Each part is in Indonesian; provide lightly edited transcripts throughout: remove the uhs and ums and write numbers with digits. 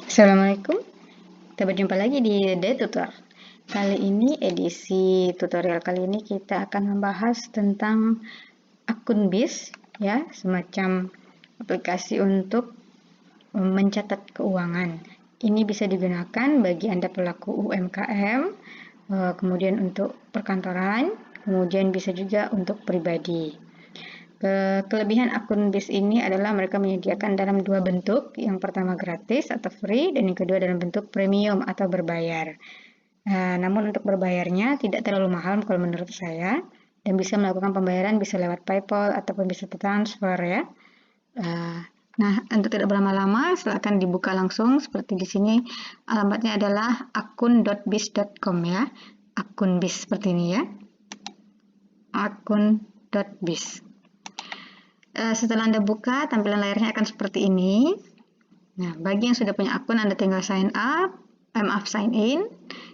Assalamualaikum, kita berjumpa lagi di The Tutor. Kali ini edisi tutorial kali ini kita akan membahas tentang akun BIS, ya, semacam aplikasi untuk mencatat keuangan. Ini bisa digunakan bagi Anda pelaku UMKM, kemudian untuk perkantoran, kemudian bisa juga untuk pribadi. Kelebihan akun BIS ini adalah mereka menyediakan dalam dua bentuk. Yang pertama gratis atau free, dan yang kedua dalam bentuk premium atau berbayar. Namun untuk berbayarnya tidak terlalu mahal kalau menurut saya, dan bisa melakukan pembayaran bisa lewat PayPal ataupun bisa transfer ya. Nah, untuk tidak berlama-lama, silakan dibuka langsung seperti di sini. Alamatnya adalah akun.bis.com ya. Akun BIS seperti ini ya. Akun.bis. Setelah Anda buka, tampilan layarnya akan seperti ini. Nah, bagi yang sudah punya akun, Anda tinggal sign in.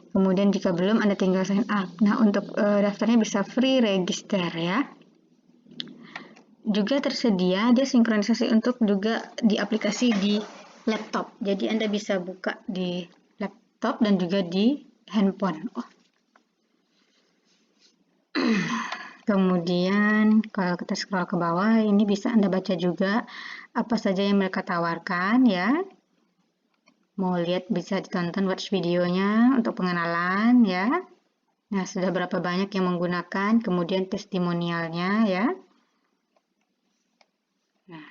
Kemudian jika belum, Anda tinggal sign up. Nah, untuk daftarnya bisa free register ya. Juga tersedia dia sinkronisasi untuk juga di aplikasi di laptop. Jadi Anda bisa buka di laptop dan juga di handphone. Kemudian kalau kita scroll ke bawah, ini bisa Anda baca juga apa saja yang mereka tawarkan ya. Mau lihat bisa ditonton watch videonya untuk pengenalan ya. Nah, sudah berapa banyak yang menggunakan, kemudian testimonialnya ya. Nah,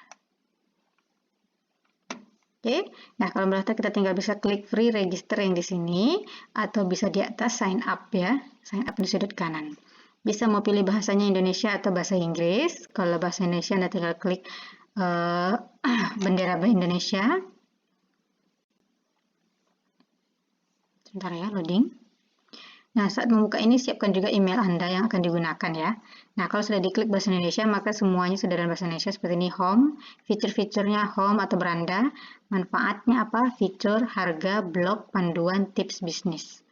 oke. Nah, kalau mendaftar kita tinggal bisa klik free register yang di sini atau bisa di atas sign up ya. Sign up di sudut kanan. Bisa mau pilih bahasanya Indonesia atau bahasa Inggris. Kalau bahasa Indonesia Anda tinggal klik bendera Indonesia. Sebentar ya, loading. Nah, saat membuka ini siapkan juga email Anda yang akan digunakan ya. Nah, kalau sudah diklik bahasa Indonesia, maka semuanya sudah dalam bahasa Indonesia seperti ini, home, fitur-fiturnya home atau beranda, manfaatnya apa, fitur, harga, blog, panduan, tips bisnis.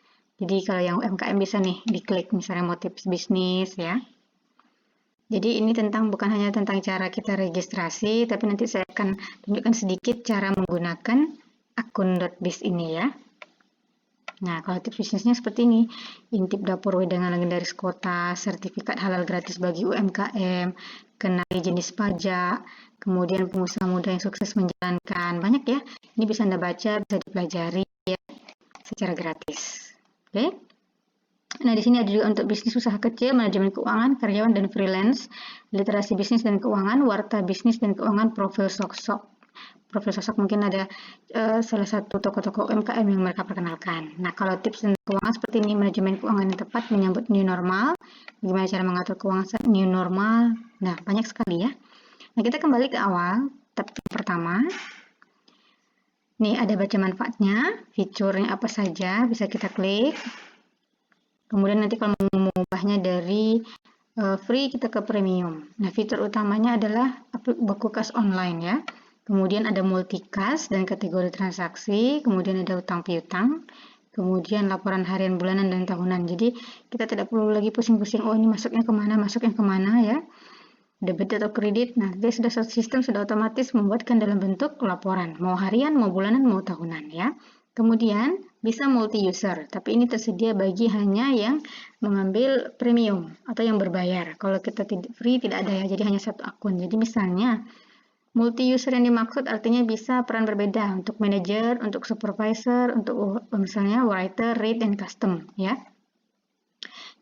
Jadi kalau yang UMKM bisa nih diklik misalnya mau tips bisnis ya. Jadi ini bukan hanya tentang cara kita registrasi, tapi nanti saya akan tunjukkan sedikit cara menggunakan akun.bis ini ya. Nah, kalau tips bisnisnya seperti ini, intip dapur wedangan legendaris kota, sertifikat halal gratis bagi UMKM, kenali jenis pajak, kemudian pengusaha muda yang sukses menjalankan, banyak ya. Ini bisa Anda baca, bisa dipelajari ya, secara gratis. Oke. Nah, di sini ada juga untuk bisnis usaha kecil, manajemen keuangan, karyawan dan freelance, literasi bisnis dan keuangan, warta bisnis dan keuangan, profil sosok. Profil sosok mungkin ada salah satu tokoh-tokoh UMKM yang mereka perkenalkan. Nah, kalau tips dan keuangan seperti ini, manajemen keuangan yang tepat menyambut new normal, bagaimana cara mengatur keuangan saat new normal. Nah, banyak sekali ya. Nah, kita kembali ke awal, tab pertama. Nih, ada baca manfaatnya, fiturnya apa saja, bisa kita klik. Kemudian nanti kalau mau mengubahnya dari free kita ke premium. Nah, fitur utamanya adalah buku kas online ya. Kemudian ada multicast dan kategori transaksi, kemudian ada utang piutang, kemudian laporan harian, bulanan, dan tahunan. Jadi kita tidak perlu lagi pusing-pusing, oh ini masuknya kemana ya. Debit atau kredit, nah dia sudah sistem sudah otomatis membuatkan dalam bentuk laporan, mau harian, mau bulanan, mau tahunan ya. Kemudian bisa multi-user, tapi ini tersedia bagi hanya yang mengambil premium atau yang berbayar. Kalau kita free tidak ada ya, jadi hanya satu akun. Jadi misalnya multi-user yang dimaksud artinya bisa peran berbeda untuk manager, untuk supervisor, untuk misalnya writer, read, dan custom ya.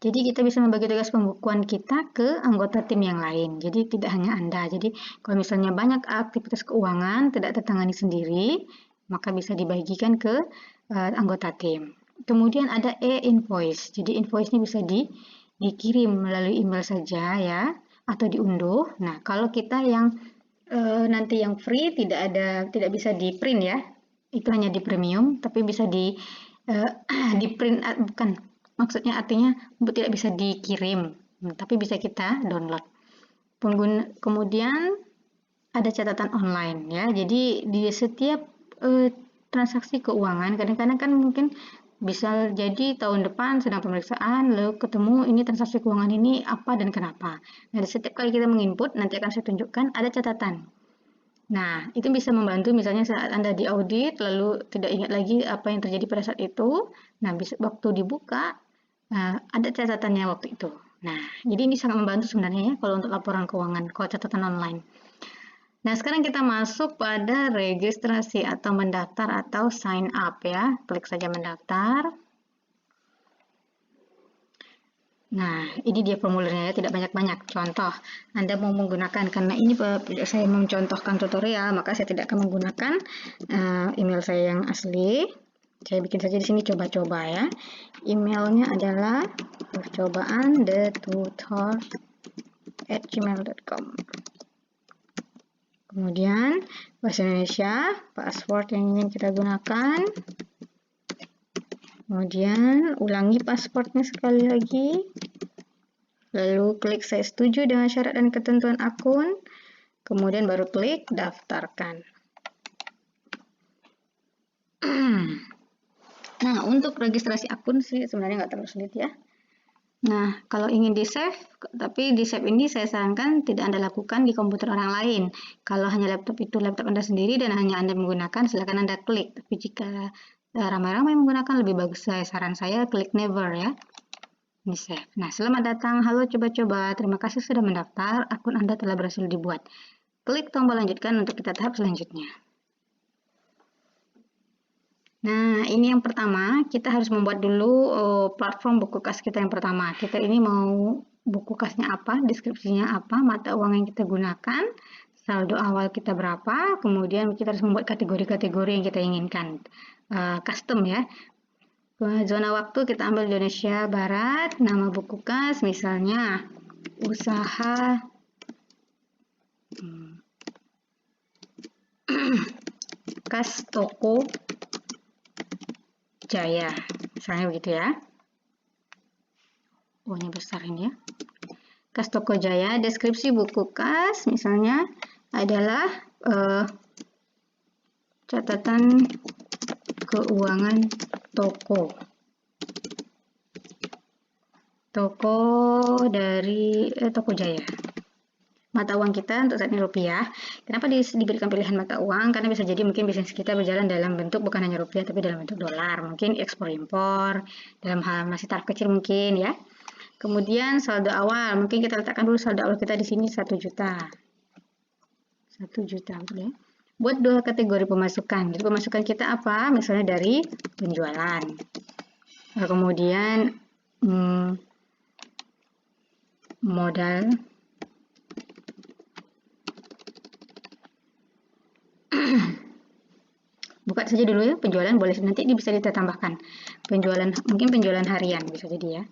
Jadi kita bisa membagi tugas pembukuan kita ke anggota tim yang lain. Jadi tidak hanya Anda. Jadi kalau misalnya banyak aktivitas keuangan tidak tertangani sendiri, maka bisa dibagikan ke anggota tim. Kemudian ada e-invoice. Jadi invoice ini bisa dikirim melalui email saja ya, atau diunduh. Nah, kalau kita yang nanti yang free tidak bisa di print ya, itu hanya di premium, tapi bisa di print bukan. Maksudnya artinya tidak bisa dikirim, tapi bisa kita download. Kemudian ada catatan online ya. Jadi di setiap transaksi keuangan kadang-kadang kan mungkin bisa jadi tahun depan sedang pemeriksaan lalu ketemu ini transaksi keuangan ini apa dan kenapa. Nah, di setiap kali kita menginput nanti akan saya tunjukkan ada catatan. Nah, itu bisa membantu misalnya saat Anda diaudit, lalu tidak ingat lagi apa yang terjadi pada saat itu. Nah, bisa waktu dibuka, ada catatannya waktu itu. Nah, jadi ini sangat membantu sebenarnya ya kalau untuk laporan keuangan, kalau catatan online. Nah, sekarang kita masuk pada registrasi atau mendaftar atau sign up ya. Klik saja mendaftar. Nah, ini dia formulirnya ya, tidak banyak-banyak. Contoh, Anda mau menggunakan, karena ini saya mencontohkan tutorial, maka saya tidak akan menggunakan email saya yang asli. Saya bikin saja di sini coba-coba ya. Emailnya adalah percobaan thetutor@gmail.com. Kemudian, bahasa Indonesia, password yang ingin kita gunakan. Kemudian, ulangi passwordnya sekali lagi. Lalu klik saya setuju dengan syarat dan ketentuan akun. Kemudian baru klik daftarkan. Nah, untuk registrasi akun sih sebenarnya nggak terlalu sulit ya. Nah, kalau ingin di-save, tapi di-save ini saya sarankan tidak Anda lakukan di komputer orang lain. Kalau hanya laptop itu laptop Anda sendiri dan hanya Anda menggunakan, silakan Anda klik. Tapi jika ramai-ramai menggunakan, lebih bagus saran saya klik never ya. Ini save. Nah, selamat datang. Halo coba-coba. Terima kasih sudah mendaftar. Akun Anda telah berhasil dibuat. Klik tombol lanjutkan untuk kita tahap selanjutnya. Nah, ini yang pertama, kita harus membuat dulu platform buku kas kita yang pertama. Kita ini mau buku kasnya apa, deskripsinya apa, mata uang yang kita gunakan, saldo awal kita berapa, kemudian kita harus membuat kategori-kategori yang kita inginkan. Custom ya. Zona waktu kita ambil Indonesia Barat, nama buku kas misalnya usaha kas toko Jaya, misalnya begitu ya. Oh, ini besar ini ya. Kas Toko Jaya, deskripsi buku kas misalnya adalah catatan keuangan toko. Toko dari Toko Jaya. Mata uang kita untuk saat ini rupiah. Kenapa diberikan pilihan mata uang? Karena bisa jadi mungkin bisnis kita berjalan dalam bentuk bukan hanya rupiah, tapi dalam bentuk dolar. Mungkin ekspor-impor, dalam hal masih taraf kecil mungkin ya. Kemudian saldo awal, mungkin kita letakkan dulu saldo awal kita di sini 1 juta. 1 juta, betul ya. Buat dua kategori pemasukan. Jadi pemasukan kita apa? Misalnya dari penjualan. Kemudian modal buka saja dulu ya, penjualan boleh nanti ini bisa kita tambahkan. Penjualan, mungkin penjualan harian bisa jadi ya.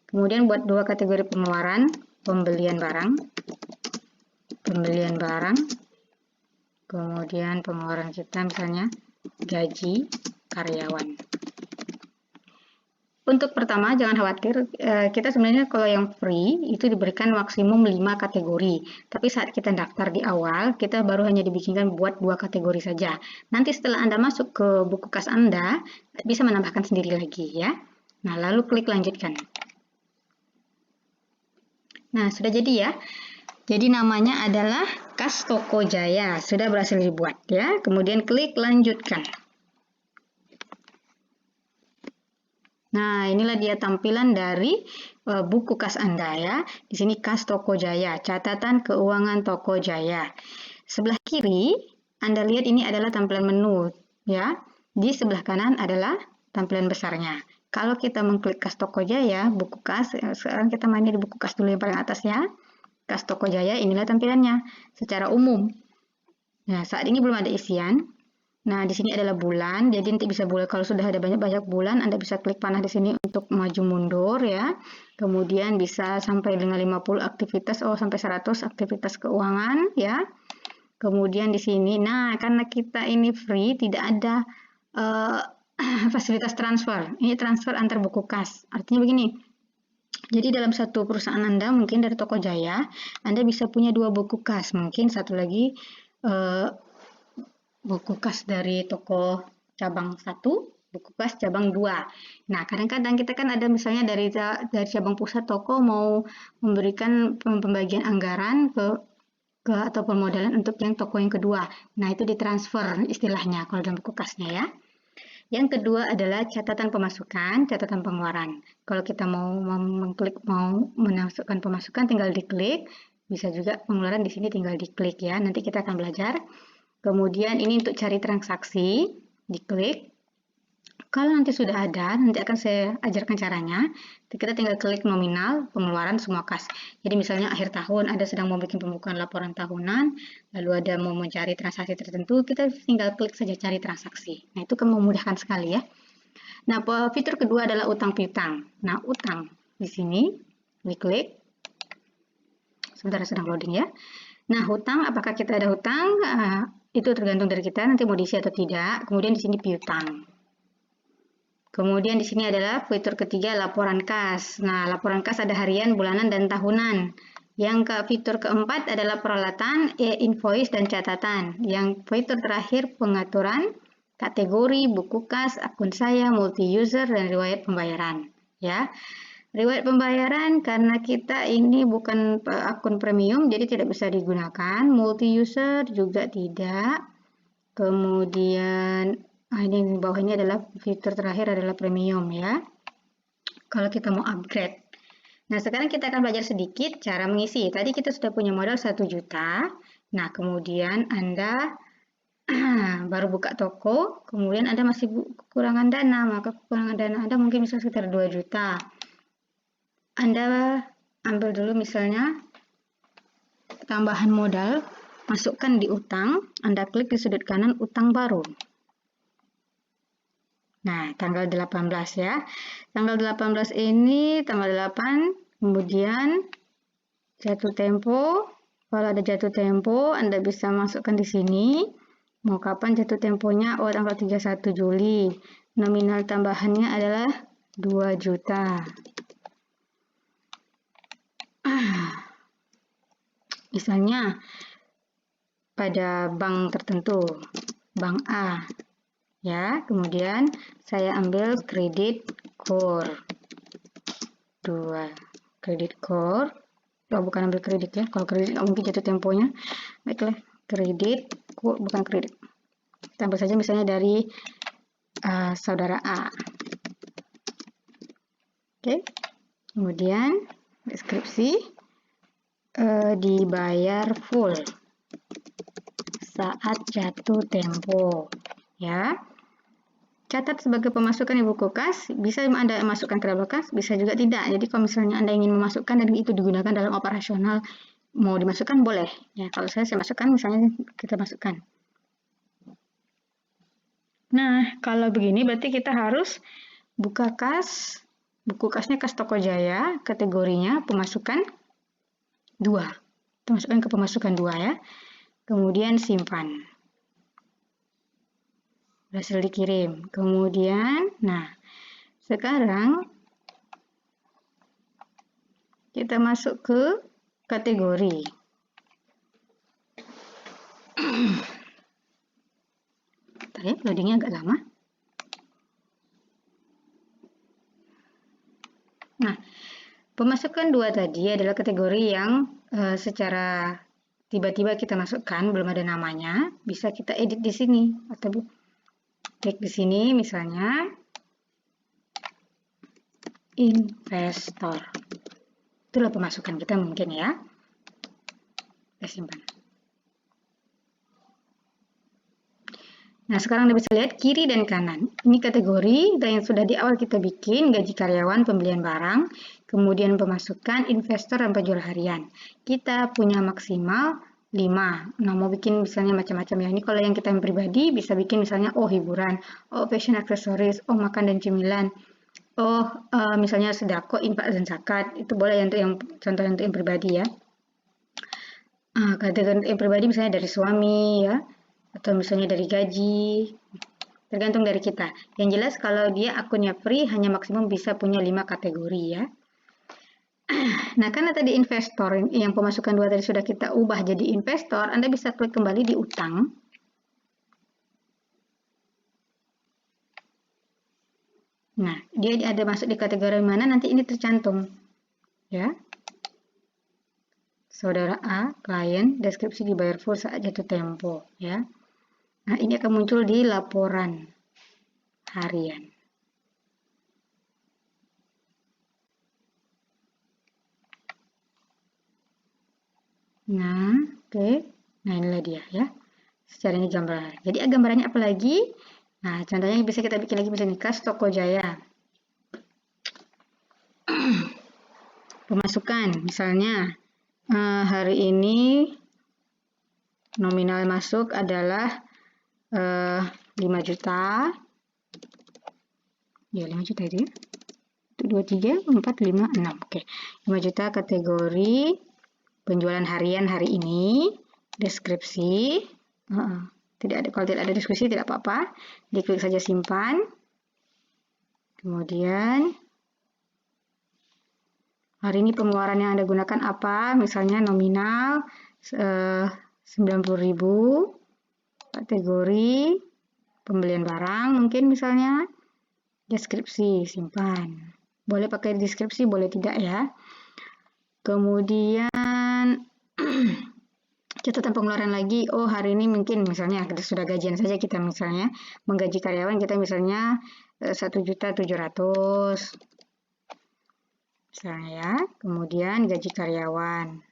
Kemudian buat dua kategori pengeluaran, pembelian barang, kemudian pengeluaran kita misalnya gaji karyawan. Untuk pertama, jangan khawatir, kita sebenarnya kalau yang free itu diberikan maksimum 5 kategori. Tapi saat kita daftar di awal, kita baru hanya dibikinkan buat 2 kategori saja. Nanti setelah Anda masuk ke buku kas Anda, bisa menambahkan sendiri lagi ya. Nah, lalu klik lanjutkan. Nah, sudah jadi ya. Jadi namanya adalah Kas Toko Jaya, sudah berhasil dibuat ya. Kemudian klik lanjutkan. Nah, inilah dia tampilan dari buku kas Anda ya. Di sini Kas Toko Jaya, catatan keuangan Toko Jaya. Sebelah kiri, Anda lihat ini adalah tampilan menu ya. Di sebelah kanan adalah tampilan besarnya. Kalau kita mengklik Kas Toko Jaya, buku kas, sekarang kita main di buku kas dulu yang paling atas ya. Kas Toko Jaya, inilah tampilannya secara umum. Nah, saat ini belum ada isian. Nah, di sini adalah bulan, jadi nanti bisa boleh kalau sudah ada banyak-banyak bulan, Anda bisa klik panah di sini untuk maju mundur ya. Kemudian bisa sampai dengan 50 aktivitas, sampai 100 aktivitas keuangan ya. Kemudian di sini, nah karena kita ini free, tidak ada fasilitas transfer. Ini transfer antar buku kas. Artinya begini. Jadi dalam satu perusahaan Anda, mungkin dari Toko Jaya, Anda bisa punya 2 buku kas, mungkin satu lagi buku kas dari toko cabang 1, buku kas cabang 2. Nah, kadang-kadang kita kan ada misalnya dari cabang pusat toko mau memberikan pembagian anggaran ke ke atau permodalan untuk yang toko yang kedua. Nah, itu ditransfer istilahnya kalau dalam buku kasnya ya. Yang kedua adalah catatan pemasukan, catatan pengeluaran. Kalau kita mau mengklik mau memasukkan pemasukan tinggal diklik, bisa juga pengeluaran di sini tinggal diklik ya. Nanti kita akan belajar. Kemudian ini untuk cari transaksi, diklik. Kalau nanti sudah ada, nanti akan saya ajarkan caranya. Kita tinggal klik nominal, pengeluaran semua kas. Jadi misalnya akhir tahun Anda sedang mau bikin pembukuan laporan tahunan, lalu ada mau mencari transaksi tertentu, kita tinggal klik saja cari transaksi. Nah, itu kan memudahkan sekali ya. Nah, fitur kedua adalah utang piutang. Nah, utang di sini diklik. Sebentar sedang loading ya. Nah, hutang, apakah kita ada hutang? Itu tergantung dari kita, nanti mau diisi atau tidak. Kemudian di sini piutang. Kemudian di sini adalah fitur ketiga, laporan kas. Nah, laporan kas ada harian, bulanan, dan tahunan. Fitur keempat adalah peralatan, e-invoice, dan catatan. Yang fitur terakhir, pengaturan, kategori, buku kas, akun saya, multi-user, dan riwayat pembayaran. Ya, riwayat pembayaran karena kita ini bukan akun premium, jadi tidak bisa digunakan. Multi-user juga tidak. Kemudian ini di bawah ini adalah fitur terakhir adalah premium ya. Kalau kita mau upgrade. Nah, sekarang kita akan belajar sedikit cara mengisi. Tadi kita sudah punya modal 1 juta. Nah, kemudian Anda baru buka toko, kemudian Anda masih kekurangan dana, maka kekurangan dana Anda mungkin bisa sekitar 2 juta. Anda ambil dulu misalnya tambahan modal, masukkan di utang, Anda klik di sudut kanan utang baru. Nah, tanggal 18 ya. Tanggal 18 ini, tanggal 8, kemudian jatuh tempo. Kalau ada jatuh tempo, Anda bisa masukkan di sini. Mau kapan jatuh temponya? Oh, tanggal 31 Juli. Nominal tambahannya adalah 2 juta. Misalnya, pada bank tertentu, bank A. Ya, kemudian saya ambil kredit core 2, kredit core. Oh, bukan ambil kredit ya, kalau kredit nggak mungkin jatuh temponya. Baiklah, kredit core, bukan kredit. Kita ambil saja misalnya dari saudara A. Oke, kemudian deskripsi dibayar full saat jatuh tempo ya. Catat sebagai pemasukan ibu kas, bisa Anda masukkan ke dalam kas, bisa juga tidak. Jadi kalau misalnya Anda ingin memasukkan dan itu digunakan dalam operasional, mau dimasukkan boleh. Ya, kalau saya masukkan, misalnya kita masukkan. Nah, kalau begini berarti kita harus buka kas, buku kasnya kas Tokojaya, kategorinya pemasukan 2. Kita masukkan ke pemasukan 2 ya. Kemudian simpan. Berhasil dikirim. Kemudian, nah, sekarang kita masuk ke kategori. Bentar ya, loadingnya agak lama. Nah, pemasukan 2 tadi adalah kategori yang secara tiba-tiba kita masukkan, belum ada namanya, bisa kita edit di sini atau klik di sini misalnya investor. Itulah pemasukan kita mungkin ya. Kita simpan. Nah, sekarang Anda bisa lihat kiri dan kanan. Ini kategori yang sudah di awal kita bikin, gaji karyawan, pembelian barang, kemudian pemasukan, investor, dan penjual harian. Kita punya maksimal 5. Nah, mau bikin misalnya macam-macam ya. Ini kalau yang kita yang pribadi bisa bikin misalnya, oh hiburan, oh fashion aksesoris, oh makan dan cemilan, oh misalnya sedekah, infak dan zakat. Itu boleh ya untuk yang contoh untuk yang pribadi ya. Kategori yang pribadi misalnya dari suami ya, atau misalnya dari gaji, tergantung dari kita. Yang jelas kalau dia akunnya free hanya maksimum bisa punya 5 kategori ya. Nah, karena tadi investor yang pemasukan 2 tadi sudah kita ubah jadi investor, Anda bisa klik kembali di utang. Nah, dia ada masuk di kategori mana nanti ini tercantum. Ya. saudara A, klien, deskripsi dibayar full saat jatuh tempo, ya. Nah, ini akan muncul di laporan harian. Nah, oke. Nah, inilah dia ya. Secara ini gambaran. Jadi gambarannya apa lagi? Nah, contohnya bisa kita bikin lagi misalnya kas Tokojaya. Pemasukan, misalnya hari ini nominal masuk adalah 5 juta. Ya, 5 juta itu ya. 2, 3, 4, 5, 6. Oke. 5 juta kategori penjualan harian hari ini, deskripsi. Tidak ada, kalau tidak ada deskripsi tidak apa-apa. Diklik saja simpan. Kemudian hari ini pengeluaran yang Anda gunakan apa? Misalnya nominal 90.000, kategori pembelian barang mungkin misalnya, deskripsi, simpan. Boleh pakai deskripsi, boleh tidak ya. Kemudian catatan pengeluaran lagi, oh hari ini mungkin misalnya kita sudah gajian saja, kita misalnya menggaji karyawan, kita misalnya 1.700.000 misalnya ya. Kemudian gaji karyawan,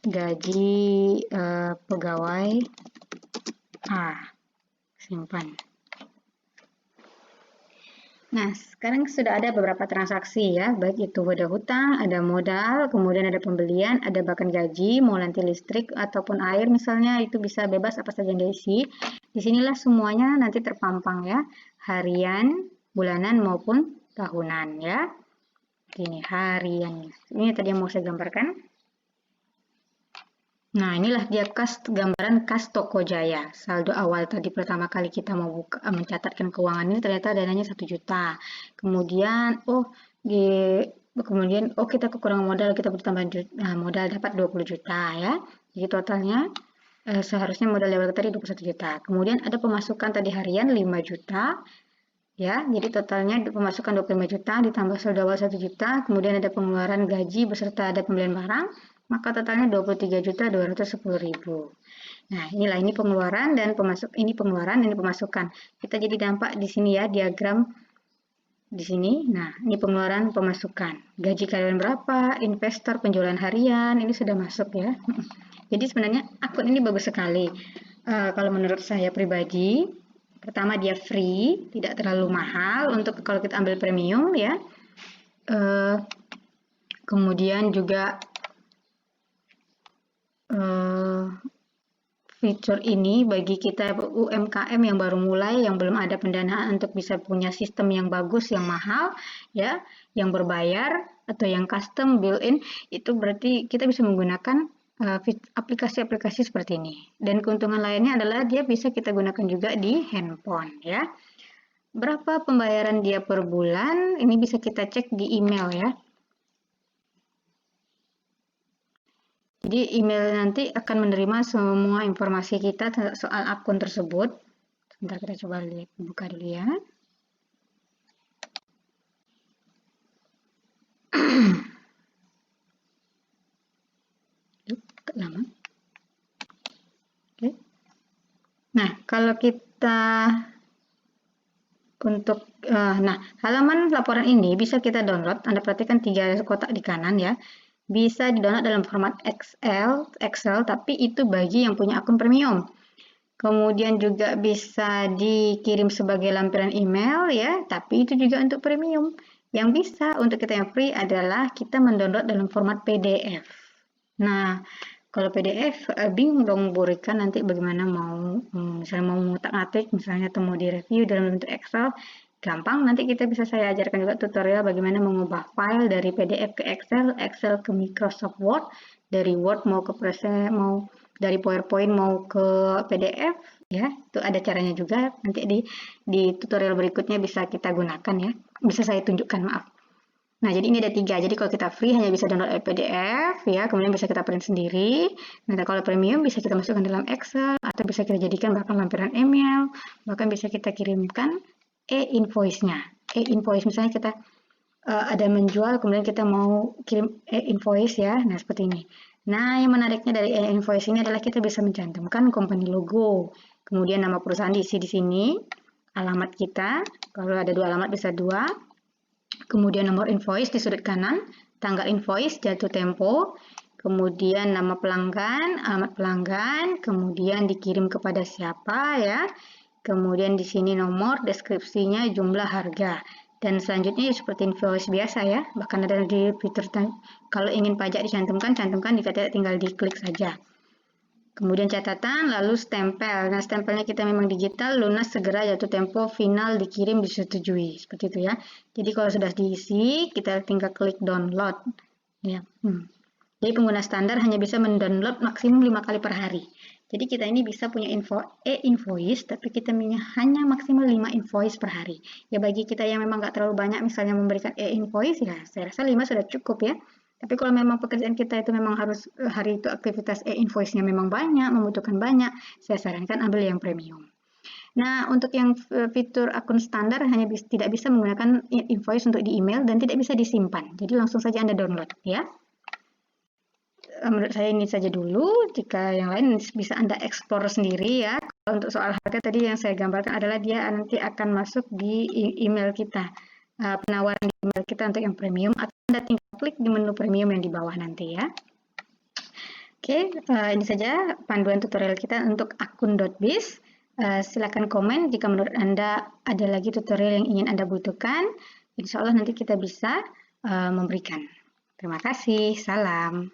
gaji pegawai simpan. Nah, sekarang sudah ada beberapa transaksi ya, baik itu ada hutang, ada modal, kemudian ada pembelian, ada bahkan gaji, mau nanti listrik ataupun air misalnya, itu bisa bebas apa saja yang diisi. Disinilah semuanya nanti terpampang ya, harian, bulanan maupun tahunan ya. Ini harian. Ini tadi yang mau saya gambarkan. Nah, inilah dia gambaran kas Tokojaya. Saldo awal tadi pertama kali kita mau mencatatkan keuangan ini ternyata dananya 1 juta. Kemudian kita kekurangan modal, kita butuh tambahan modal, dapat 20 juta ya. Jadi totalnya seharusnya modal level tadi 21 juta. Kemudian ada pemasukan tadi harian 5 juta. Ya, jadi totalnya pemasukan 25 juta ditambah saldo awal 1 juta, kemudian ada pengeluaran gaji beserta ada pembelian barang, maka totalnya 23.210.000. Nah, ini pengeluaran dan ini pengeluaran, ini pemasukan. Kita jadi dampak di sini ya, diagram di sini. Nah, ini pengeluaran, pemasukan. Gaji karyawan berapa, investor, penjualan harian, ini sudah masuk ya. Jadi sebenarnya akun ini bagus sekali. Kalau menurut saya pribadi, pertama dia free, tidak terlalu mahal untuk kalau kita ambil premium ya. Kemudian juga fitur ini bagi kita UMKM yang baru mulai, yang belum ada pendanaan untuk bisa punya sistem yang bagus, yang mahal ya, yang berbayar atau yang custom built-in, itu berarti kita bisa menggunakan aplikasi-aplikasi seperti ini. Dan keuntungan lainnya adalah dia bisa kita gunakan juga di handphone ya. Berapa pembayaran dia per bulan? Ini bisa kita cek di email ya. Jadi email nanti akan menerima semua informasi kita soal akun tersebut. Sebentar kita coba lihat, buka dulu ya. Lama. Oke. Nah, kalau kita untuk halaman laporan ini bisa kita download. Anda perhatikan 3 kotak di kanan ya. Bisa di-download dalam format Excel, tapi itu bagi yang punya akun premium. Kemudian juga bisa dikirim sebagai lampiran email ya, tapi itu juga untuk premium. Yang bisa untuk kita yang free adalah kita mendownload dalam format PDF. Nah, kalau PDF bingung dong berikan nanti bagaimana mau misalnya mau ngutak-ngatik misalnya atau mau direview dalam bentuk Excel, gampang. Nanti saya ajarkan juga tutorial bagaimana mengubah file dari PDF ke Excel, Excel ke Microsoft Word, dari Word mau ke mau dari PowerPoint mau ke PDF ya. Itu ada caranya juga. Nanti di tutorial berikutnya bisa kita gunakan ya. Bisa saya tunjukkan, maaf. Nah, jadi ini ada 3. Jadi kalau kita free hanya bisa download PDF ya, kemudian bisa kita print sendiri. Nah, kalau premium bisa kita masukkan dalam Excel atau bisa kita jadikan bahkan lampiran email, bahkan bisa kita kirimkan e-invoice-nya. E-invoice misalnya kita ada menjual, kemudian kita mau kirim invoice ya. Nah, seperti ini. Nah, yang menariknya dari invoice ini adalah kita bisa mencantumkan company logo, kemudian nama perusahaan diisi di sini, alamat kita, kalau ada 2 alamat bisa 2, kemudian nomor invoice di sudut kanan, tanggal invoice, jatuh tempo, kemudian nama pelanggan, alamat pelanggan, kemudian dikirim kepada siapa ya, kemudian di sini nomor, deskripsinya, jumlah, harga. Dan selanjutnya seperti invoice biasa ya, bahkan ada di fitur kalau ingin pajak dicantumkan, cantumkan, jika tidak tinggal diklik saja. Kemudian catatan, lalu stempel. Nah, stempelnya kita memang digital, lunas, segera, jatuh tempo, final, dikirim, disetujui. Seperti itu ya. Jadi kalau sudah diisi, kita tinggal klik download. Ya. Jadi pengguna standar hanya bisa mendownload maksimum 5 kali per hari. Jadi kita ini bisa punya e-invoice, tapi kita hanya maksimal 5 invoice per hari. Ya bagi kita yang memang nggak terlalu banyak misalnya memberikan e-invoice, ya saya rasa 5 sudah cukup ya. Tapi kalau memang pekerjaan kita itu memang harus hari itu aktivitas e-invoice-nya memang banyak, membutuhkan banyak, saya sarankan ambil yang premium. Nah, untuk yang fitur akun standar hanya tidak bisa menggunakan invoice untuk di email dan tidak bisa disimpan. Jadi langsung saja Anda download ya. Menurut saya ini saja dulu, jika yang lain bisa Anda explore sendiri ya. Kalau untuk soal harga tadi yang saya gambarkan adalah dia nanti akan masuk di email kita, penawaran di email kita untuk yang premium, atau Anda tinggal klik di menu premium yang di bawah nanti ya. Oke, ini saja panduan tutorial kita untuk akun.biz. Silakan komen jika menurut Anda ada lagi tutorial yang ingin Anda butuhkan. Insya Allah nanti kita bisa memberikan. Terima kasih, salam.